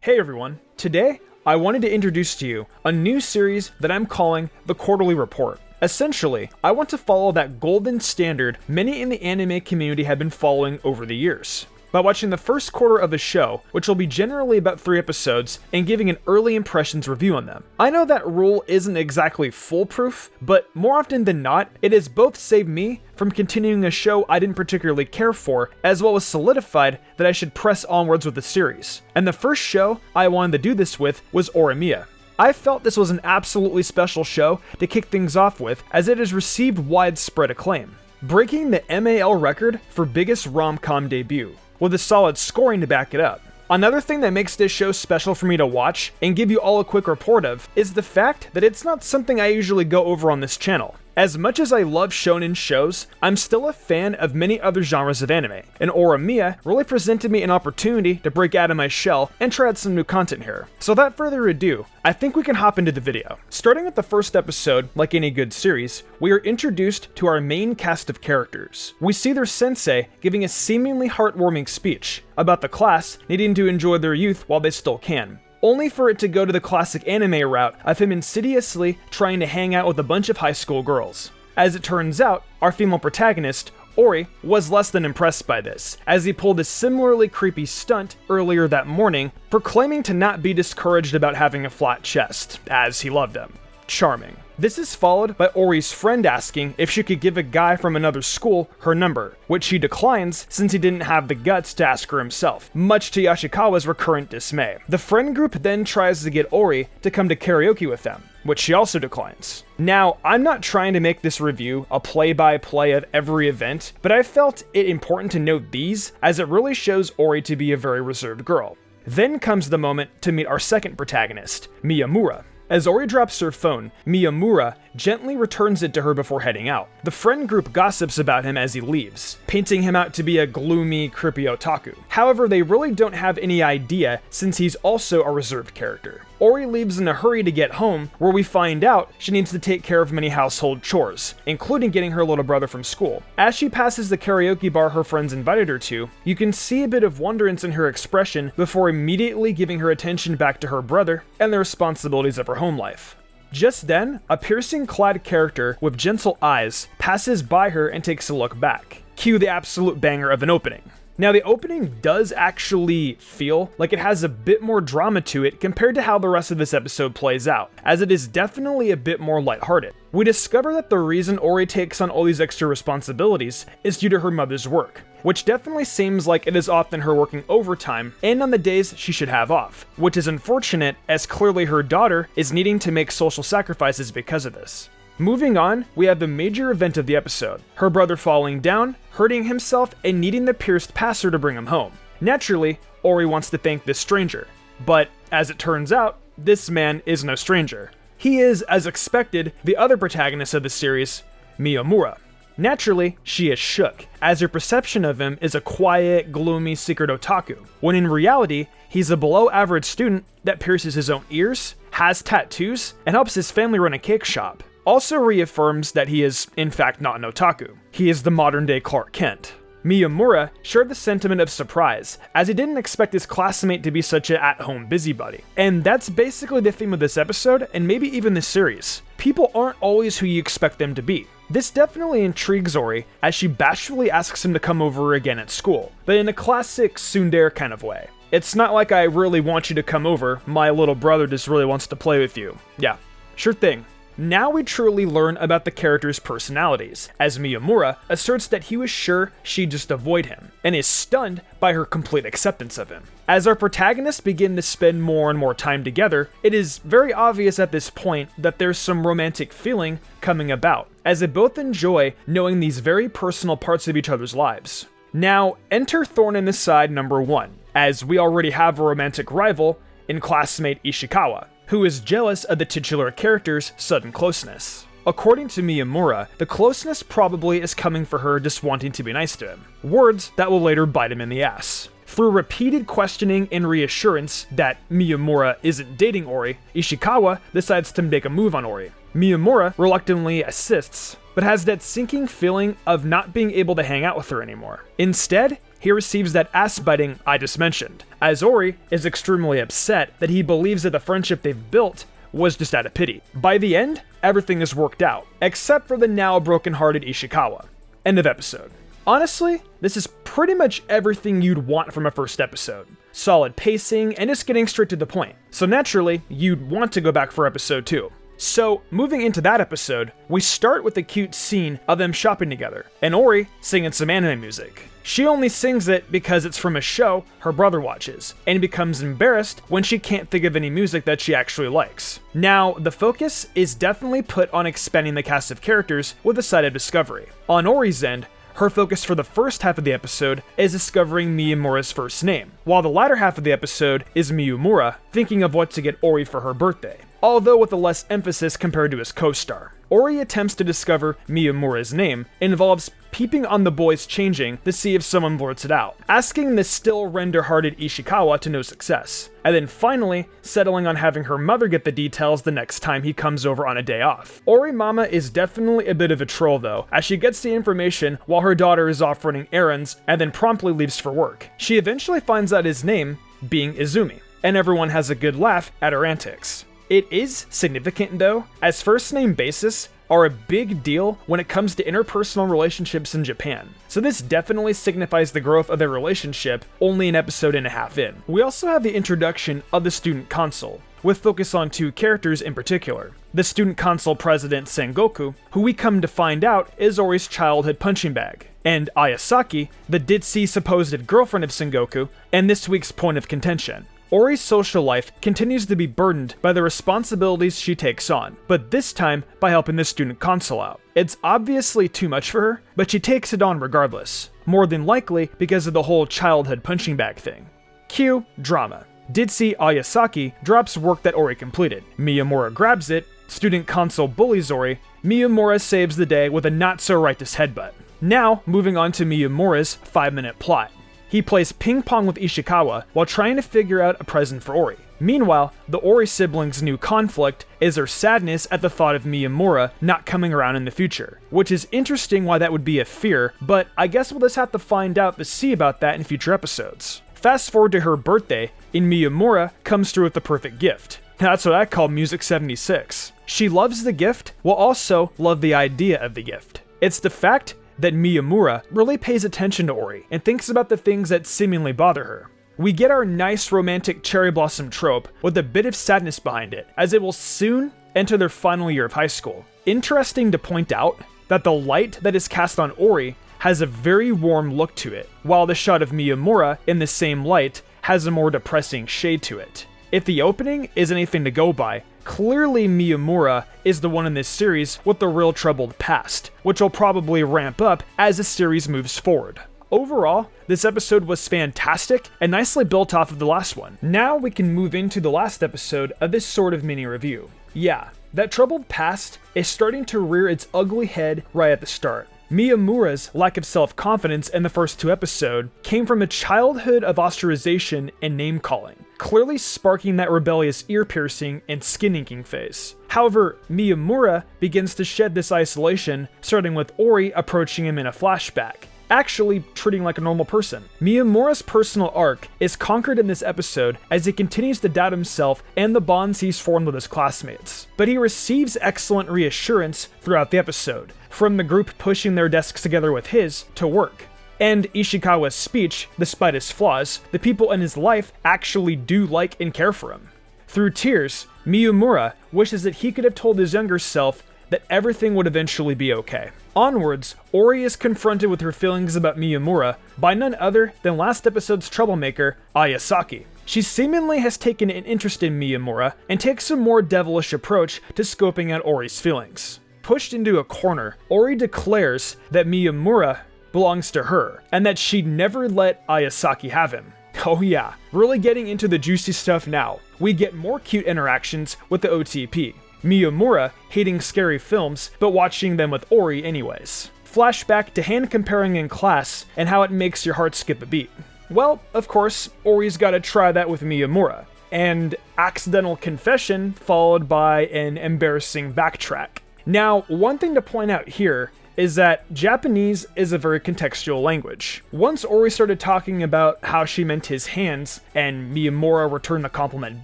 Hey everyone, today I wanted to introduce to you a new series that I'm calling the Quarterly Report. Essentially, I want to follow that golden standard many in the anime community have been following over the years, by watching the first quarter of a show, which will be generally about 3 episodes, and giving an early impressions review on them. I know that rule isn't exactly foolproof, but more often than not, it has both saved me from continuing a show I didn't particularly care for, as well as solidified that I should press onwards with the series. And the first show I wanted to do this with was HoriMiya. I felt this was an absolutely special show to kick things off with, as it has received widespread acclaim, breaking the MAL record for biggest rom-com debut, with a solid scoring to back it up. Another thing that makes this show special for me to watch and give you all a quick report of is the fact that it's not something I usually go over on this channel. As much as I love shonen shows, I'm still a fan of many other genres of anime, and HoriMiya really presented me an opportunity to break out of my shell and try out some new content here. So without further ado, I think we can hop into the video. Starting with the first episode, like any good series, we are introduced to our main cast of characters. We see their sensei giving a seemingly heartwarming speech about the class needing to enjoy their youth while they still can, only for it to go to the classic anime route of him insidiously trying to hang out with a bunch of high school girls. As it turns out, our female protagonist, Ori, was less than impressed by this, as he pulled a similarly creepy stunt earlier that morning, proclaiming to not be discouraged about having a flat chest, as he loved them. Charming. This is followed by Ori's friend asking if she could give a guy from another school her number, which he declines since he didn't have the guts to ask her himself, much to Yashikawa's recurrent dismay. The friend group then tries to get Ori to come to karaoke with them, which she also declines. Now, I'm not trying to make this review a play-by-play of every event, but I felt it important to note these, as it really shows Ori to be a very reserved girl. Then comes the moment to meet our second protagonist, Miyamura. As Ori drops her phone, Miyamura gently returns it to her before heading out. The friend group gossips about him as he leaves, painting him out to be a gloomy, creepy otaku. However, they really don't have any idea since he's also a reserved character. Ori leaves in a hurry to get home, where we find out she needs to take care of many household chores, including getting her little brother from school. As she passes the karaoke bar her friends invited her to, you can see a bit of wonderance in her expression before immediately giving her attention back to her brother and the responsibilities of her home life. Just then, a piercing-clad character with gentle eyes passes by her and takes a look back. Cue the absolute banger of an opening. Now, the opening does actually feel like it has a bit more drama to it compared to how the rest of this episode plays out, as it is definitely a bit more lighthearted. We discover that the reason Ori takes on all these extra responsibilities is due to her mother's work, which definitely seems like it is often her working overtime and on the days she should have off, which is unfortunate as clearly her daughter is needing to make social sacrifices because of this. Moving on, we have the major event of the episode, her brother falling down, hurting himself, and needing the pierced passer to bring him home. Naturally, Ori wants to thank this stranger, but as it turns out, this man is no stranger. He is, as expected, the other protagonist of the series, Miyamura. Naturally, she is shook, as her perception of him is a quiet, gloomy secret otaku, when in reality, he's a below-average student that pierces his own ears, has tattoos, and helps his family run a cake shop. Also reaffirms that he is, in fact, not an otaku. He is the modern-day Clark Kent. Miyamura shared the sentiment of surprise, as he didn't expect his classmate to be such an at-home busybody. And that's basically the theme of this episode, and maybe even this series. People aren't always who you expect them to be. This definitely intrigues Ori, as she bashfully asks him to come over again at school, but in a classic tsundere kind of way. It's not like I really want you to come over, my little brother just really wants to play with you. Yeah, sure thing. Now we truly learn about the characters' personalities, as Miyamura asserts that he was sure she'd just avoid him, and is stunned by her complete acceptance of him. As our protagonists begin to spend more and more time together, it is very obvious at this point that there's some romantic feeling coming about, as they both enjoy knowing these very personal parts of each other's lives. Now, enter thorn in the side number 1, as we already have a romantic rival in classmate Ishikawa, who is jealous of the titular character's sudden closeness. According to Miyamura, the closeness probably is coming for her just wanting to be nice to him, words that will later bite him in the ass. Through repeated questioning and reassurance that Miyamura isn't dating Ori, Ishikawa decides to make a move on Ori. Miyamura reluctantly assists, but has that sinking feeling of not being able to hang out with her anymore. Instead, he receives that ass biting I just mentioned, as Ori is extremely upset that he believes that the friendship they've built was just out of pity. By the end, everything is worked out, except for the now broken-hearted Ishikawa. End of episode. Honestly, this is pretty much everything you'd want from a first episode. Solid pacing, and just getting straight to the point. So naturally, you'd want to go back for episode 2. So, moving into that episode, we start with a cute scene of them shopping together, and Ori singing some anime music. She only sings it because it's from a show her brother watches, and becomes embarrassed when she can't think of any music that she actually likes. Now, the focus is definitely put on expanding the cast of characters with a side of discovery. On Ori's end, her focus for the first half of the episode is discovering Miyamura's first name, while the latter half of the episode is Miyamura thinking of what to get Ori for her birthday, although with a less emphasis compared to his co-star. Ori attempts to discover Miyamura's name involves peeping on the boys changing to see if someone blurts it out, asking the still render-hearted Ishikawa to no success, and then finally settling on having her mother get the details the next time he comes over on a day off. Ori Mama is definitely a bit of a troll though, as she gets the information while her daughter is off running errands and then promptly leaves for work. She eventually finds out his name being Izumi, and everyone has a good laugh at her antics. It is significant though, as first name basis are a big deal when it comes to interpersonal relationships in Japan, so this definitely signifies the growth of their relationship only an episode and a half in. We also have the introduction of the student council, with focus on 2 characters in particular. The student council president Sengoku, who we come to find out is Ori's childhood punching bag, and Ayasaki, the ditzy supposed girlfriend of Sengoku, and this week's point of contention. Ori's social life continues to be burdened by the responsibilities she takes on, but this time by helping the student council out. It's obviously too much for her, but she takes it on regardless, more than likely because of the whole childhood punching bag thing. Cue drama. Ditzy Ayasaki drops work that Ori completed. Miyamura grabs it, student council bullies Ori, Miyamura saves the day with a not-so-righteous headbutt. Now, moving on to Miyamura's 5-minute plot. He plays ping pong with Ishikawa while trying to figure out a present for Ori. Meanwhile, the Ori siblings' new conflict is their sadness at the thought of Miyamura not coming around in the future, which is interesting why that would be a fear, but I guess we'll just have to find out to see about that in future episodes. Fast forward to her birthday, and Miyamura comes through with the perfect gift. That's what I call Music 76. She loves the gift, while also love the idea of the gift. It's the fact that Miyamura really pays attention to Ori and thinks about the things that seemingly bother her. We get our nice romantic cherry blossom trope with a bit of sadness behind it, as it will soon enter their final year of high school. Interesting to point out that the light that is cast on Ori has a very warm look to it, while the shot of Miyamura in the same light has a more depressing shade to it. If the opening is anything to go by, clearly Miyamura is the one in this series with the real troubled past, which will probably ramp up as the series moves forward. Overall, this episode was fantastic and nicely built off of the last one. Now we can move into the last episode of this sort of mini review. Yeah, that troubled past is starting to rear its ugly head right at the start. Miyamura's lack of self-confidence in the first 2 episodes came from a childhood of ostracization and name-calling, clearly sparking that rebellious ear-piercing and skin-inking phase. However, Miyamura begins to shed this isolation, starting with Ori approaching him in a flashback, actually treating like a normal person. Miyamura's personal arc is conquered in this episode as he continues to doubt himself and the bonds he's formed with his classmates. But he receives excellent reassurance throughout the episode, from the group pushing their desks together with his to work. And Ishikawa's speech, despite his flaws, the people in his life actually do like and care for him. Through tears, Miyamura wishes that he could have told his younger self that everything would eventually be okay. Onwards, Ori is confronted with her feelings about Miyamura by none other than last episode's troublemaker, Ayasaki. She seemingly has taken an interest in Miyamura and takes a more devilish approach to scoping out Ori's feelings. Pushed into a corner, Ori declares that Miyamura belongs to her, and that she'd never let Ayasaki have him. Oh yeah, really getting into the juicy stuff now. We get more cute interactions with the OTP. Miyamura hating scary films, but watching them with Ori anyways. Flashback to hand comparing in class and how it makes your heart skip a beat. Well, of course, Ori's gotta try that with Miyamura. And accidental confession followed by an embarrassing backtrack. Now, one thing to point out here is that Japanese is a very contextual language. Once Ori started talking about how she meant his hands, and Miyamura returned the compliment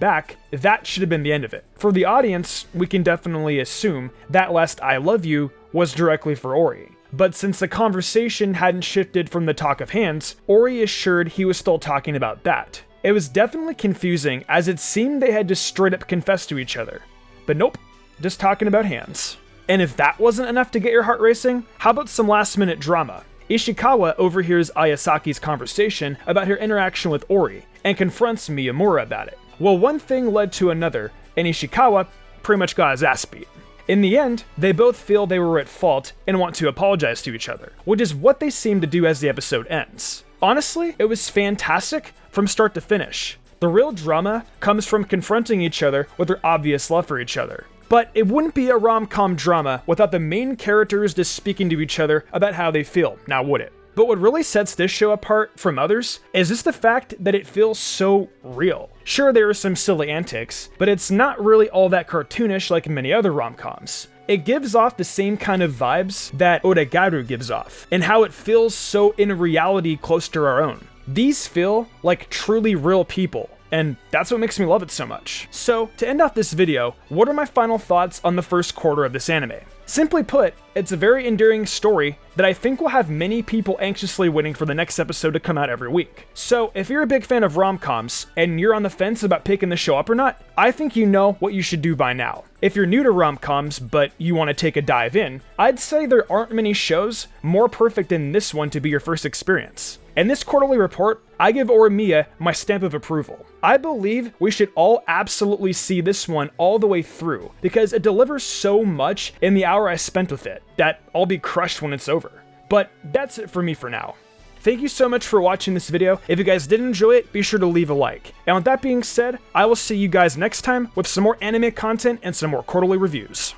back, that should have been the end of it. For the audience, we can definitely assume that last "I love you" was directly for Ori. But since the conversation hadn't shifted from the talk of hands, Ori assured he was still talking about that. It was definitely confusing, as it seemed they had just straight up confessed to each other. But nope, just talking about hands. And if that wasn't enough to get your heart racing, how about some last minute drama? Ishikawa overhears Ayasaki's conversation about her interaction with Ori, and confronts Miyamura about it. Well, one thing led to another, and Ishikawa pretty much got his ass beat. In the end, they both feel they were at fault and want to apologize to each other, which is what they seem to do as the episode ends. Honestly, it was fantastic from start to finish. The real drama comes from confronting each other with their obvious love for each other. But it wouldn't be a rom-com drama without the main characters just speaking to each other about how they feel, now would it? But what really sets this show apart from others is just the fact that it feels so real. Sure, there are some silly antics, but it's not really all that cartoonish like many other rom-coms. It gives off the same kind of vibes that Odegaru gives off, and how it feels so in reality close to our own. These feel like truly real people, and that's what makes me love it so much. So, to end off this video, what are my final thoughts on the first quarter of this anime? Simply put, it's a very endearing story that I think will have many people anxiously waiting for the next episode to come out every week. So, if you're a big fan of rom-coms, and you're on the fence about picking the show up or not, I think you know what you should do by now. If you're new to rom-coms, but you want to take a dive in, I'd say there aren't many shows more perfect than this one to be your first experience. In this quarterly report, I give HoriMiya my stamp of approval. I believe we should all absolutely see this one all the way through, because it delivers so much in the hour I spent with it, that I'll be crushed when it's over. But that's it for me for now. Thank you so much for watching this video. If you guys did enjoy it, be sure to leave a like. And with that being said, I will see you guys next time with some more anime content and some more quarterly reviews.